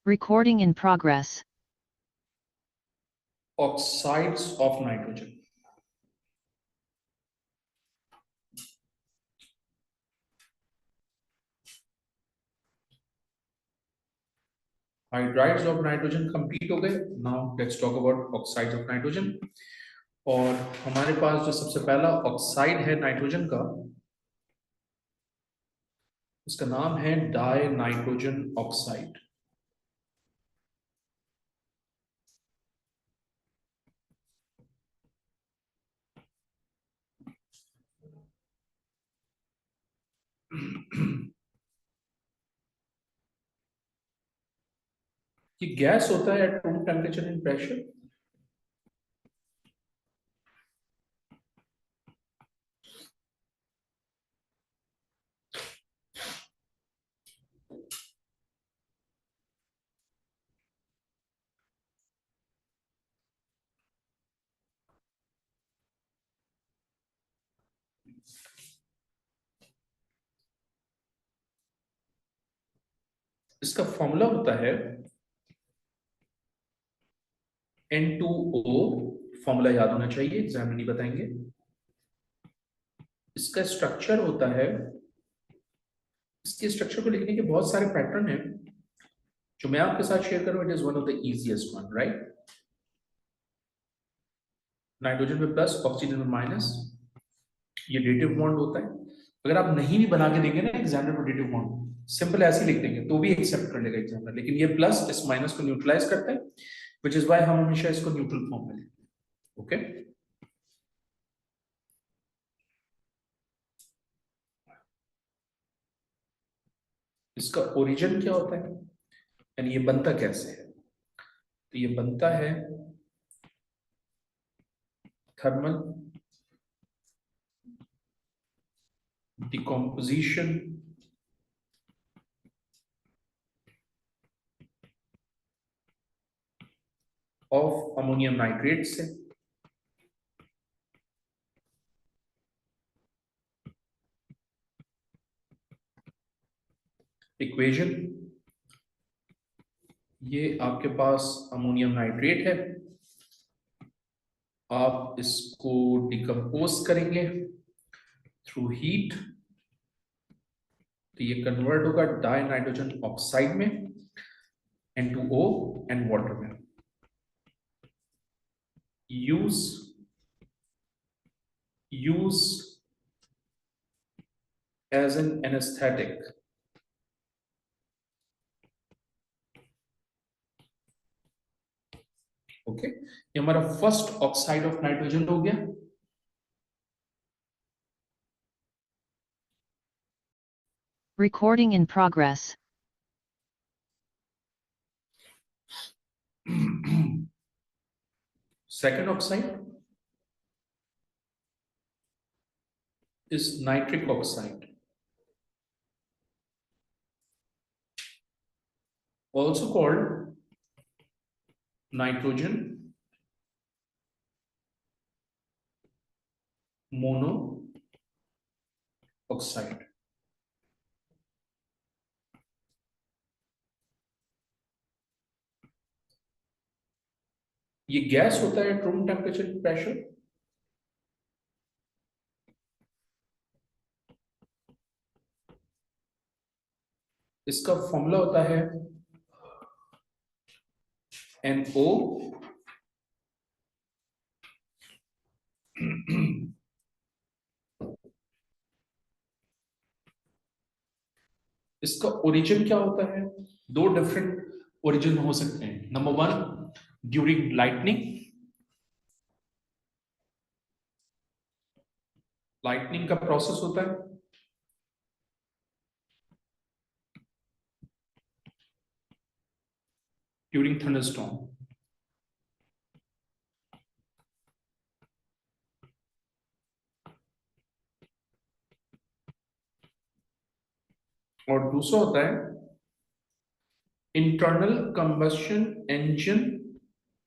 Recording in progress. Oxides of nitrogen. Hydrides of nitrogen complete हो गए. Now let's talk about oxides of nitrogen. और हमारे पास जो सबसे पहला ऑक्साइड है नाइट्रोजन का, उसका नाम है डाई नाइट्रोजन ऑक्साइड. ये गैस होता है at room temperature and pressure. इसका फॉर्मूला होता है N2O. फॉर्मूला याद होना चाहिए, एग्जाम में नहीं बताएंगे. इसका स्ट्रक्चर होता है, इसके स्ट्रक्चर को लिखने के बहुत सारे पैटर्न हैं जो मैं आपके साथ शेयर करूं. It is one of the easiest one, right. Nitrogen में प्लस, ऑक्सीजन में माइनस. ये डेटिव बॉन्ड होता है. अगर आप नहीं भी बना के देंगे ना एग्जामिनर को डेटिव बॉन्ड, सिंपल ऐसे ही लिख देंगे तो भी एक्सेप्ट कर लेगा एग्जामिनर. लेकिन ये प्लस इस माइनस को न्यूट्रलाइज करता है, विच इज व्हाई हम हमेशा इसको न्यूट्रल फॉर्म में लेते हैं. ओके. इसका ओरिजिन क्या होता है, यानी ये बनता कैसे है. तो ये बनता है thermal decomposition of ammonium nitrate से. इक्वेशन, ये आपके पास अमोनियम नाइट्रेट है, आप इसको डिकम्पोज करेंगे थ्रू हीट, तो ये कन्वर्ट होगा डाई नाइट्रोजन ऑक्साइड में, N2O एंड वाटर में. Use as an anaesthetic. Okay, ये हमारा फर्स्ट ऑक्साइड ऑफ नाइट्रोजन हो गया. Recording in progress. Second oxide is nitric oxide, also called nitrogen monoxide. ये गैस होता है रूम टेम्परेचर प्रेशर. इसका फॉर्मूला होता है NO इसका ओरिजिन क्या होता है. दो डिफरेंट ओरिजिन हो सकते हैं. Number one, during lightning. Lightning का प्रोसेस होता है, ड्यूरिंग थंडरस्टॉर्म. और दूसरा होता है internal combustion engine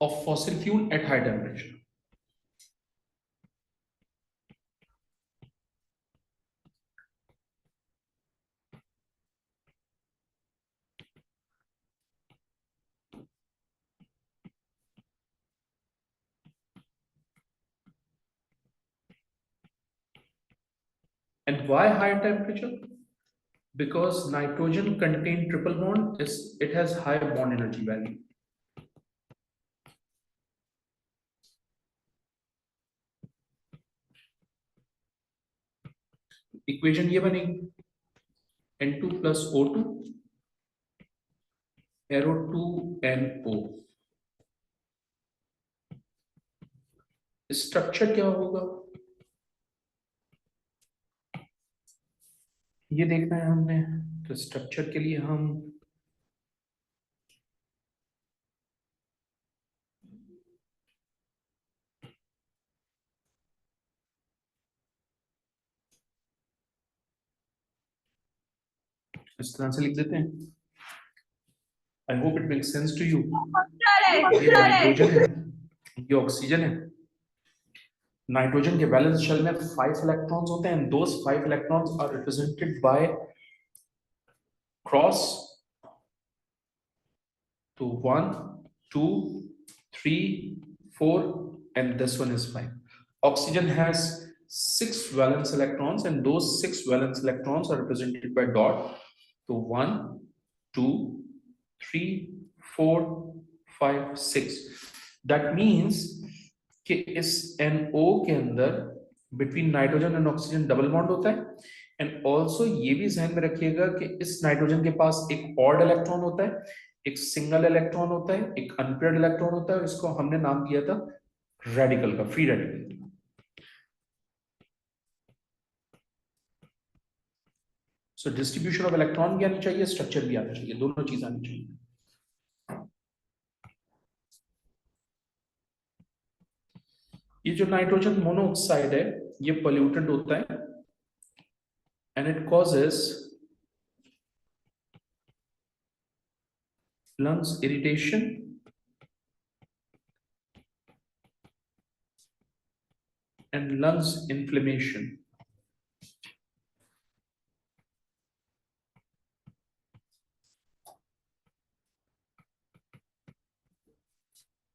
of fossil fuel at high temperature. And why higher temperature? Because nitrogen contain triple bond, it has high bond energy value. Equation ये बनेगी N2 plus O2 arrow 2NO. Structure क्या होगा ये देखना है हमने. तो structure के लिए हम इस तरह से लिख देते हैं. I hope it makes sense to you. ये नाइट्रोजन है, ये ऑक्सीजन है. नाइट्रोजन के वैलेंस शेल में 5 इलेक्ट्रॉन्स होते हैं. Those 5 electrons are represented by cross. तो 1 2 3 4 and this one is 5. Oxygen has 6 valence electrons and those 6 valence electrons are represented by dot. So 1 2 3 4 5 6. That means कि इस NO के अंदर between nitrogen and oxygen double bond होता है. And also ये भी ध्यान में रखिएगा कि इस नाइट्रोजन के पास एक ऑड इलेक्ट्रॉन होता है, एक सिंगल इलेक्ट्रॉन होता है, एक अनपेयर्ड इलेक्ट्रॉन होता है. इसको हमने नाम दिया था रेडिकल का, free radical. So distribution of electron भी आनी चाहिए, स्ट्रक्चर भी आना चाहिए, दोनों चीज आनी चाहिए. ये जो नाइट्रोजन मोनोऑक्साइड है ये पोल्यूटेंट होता है and it causes lungs irritation and lungs inflammation.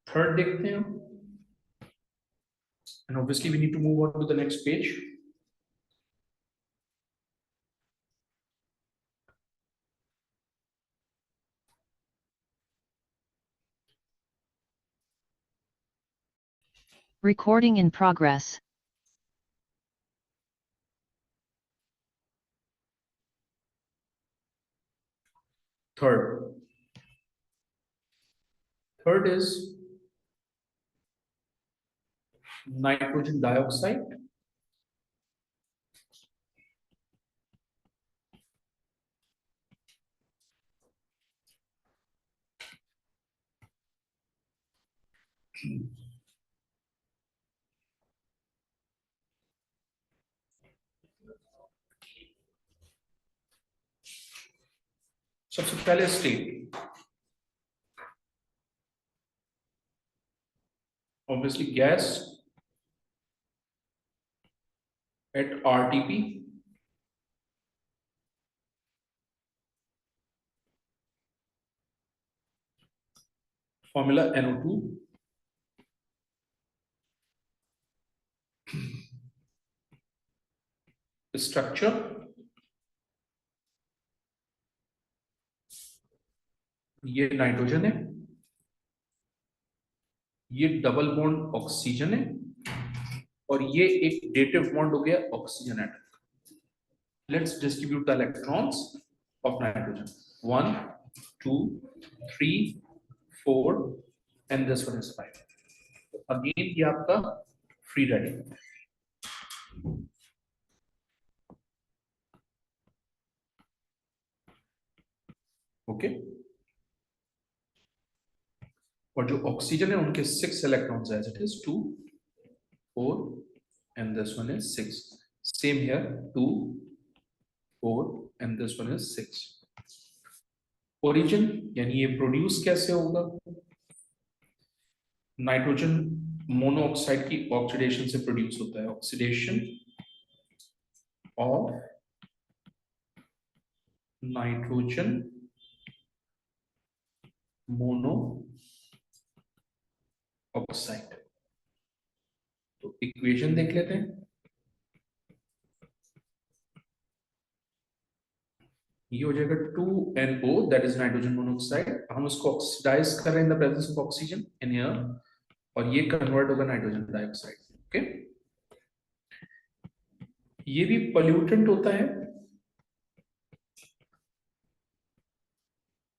Third देखते हैं and obviously we need to move on to the next page. Recording in progress. Third is nitrogen dioxide. सबसे पहले state obviously gas at RTP formula NO2 structure ये nitrogen है, ये double bond oxygen है और ये एक डेटिव बॉन्ड हो गया oxygen atom. Let's distribute the electrons of nitrogen. 1 2 3 4 and this one is 5. Again ये आपका फ्री रेडिकल. ओके. और जो ऑक्सीजन है उनके 6 electrons as it is 2 4 and this one is 6. Same here 2 4 and this one is 6. Origin यानी ये produce कैसे होगा? नाइट्रोजन मोनोऑक्साइड की ऑक्सीडेशन से प्रोड्यूस होता है. Oxidation of nitrogen mono oxide. तो इक्वेशन देख लेते हैं. ये हो जाएगा 2NO, that is nitrogen monoxide. हम उसको ऑक्सीडाइज कर रहे हैं in the presence of oxygen in here, और ये कन्वर्ट होगा नाइट्रोजन डाइऑक्साइड। ओके, ये भी पोल्यूटेंट होता है,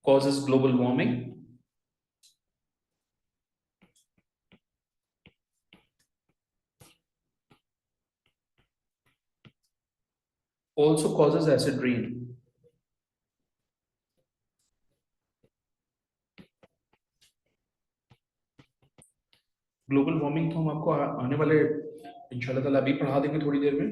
causes global warming, also causes acid rain। Global warming तो हम आपको आने वाले इंशाल्लाह ताला अभी पढ़ा देंगे थोड़ी देर में।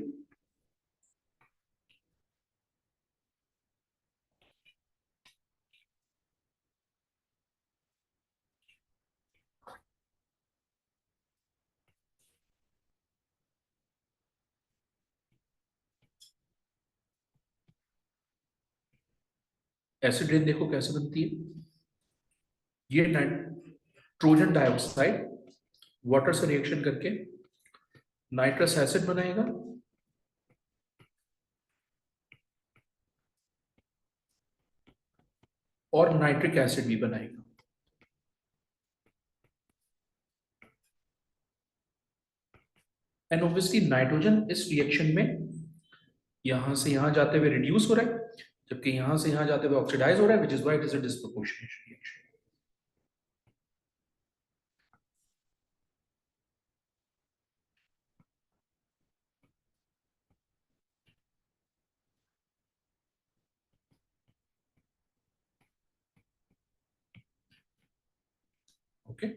एसिड रेन देखो कैसे बनती है। ये नाइट्रोजन डाइऑक्साइड वाटर से रिएक्शन करके नाइट्रस एसिड बनाएगा, और नाइट्रिक एसिड भी बनाएगा। एंड ऑब्वियसली नाइट्रोजन इस रिएक्शन में यहां से यहां जाते हुए रिड्यूस हो रहा है, जबकि यहां से यहां जाते हुए ऑक्सीडाइज हो रहा है, which is why it is a disproportionate reaction. Okay,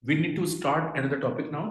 we need to start another topic now.